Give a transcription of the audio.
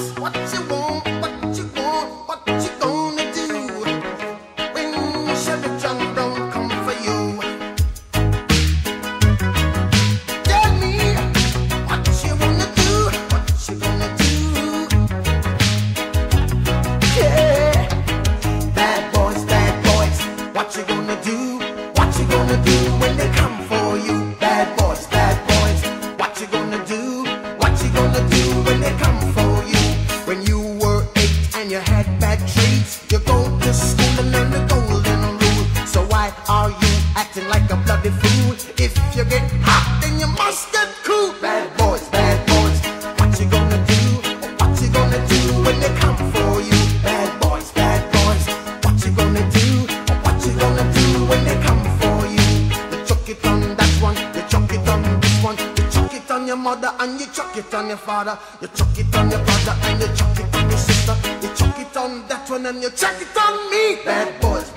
What you want, what you want, what you gonna do when Chevy John Brown come for you? Tell me what you wanna do, what you gonna do? Yeah, bad boys, what you gonna do? What you gonna do when they come for you? Bad boys, what you gonna do? What you gonna do when they come for you? When you were 8 and you had bad traits, you go to school and learn the golden rule. So why are you acting like a bloody fool? If you get hot, then you must get cool. Bad boys, what you gonna do? What you gonna do when they come for you? Bad boys, what you gonna do? What you gonna do when they come for you? You chuck it on that one, you chuck it on this one, you chuck it on your mother and you chuck it on your father, you chuck it on your brother and you chuck it on your sister, you chuck it on that one and you chuck it on me. Bad boys,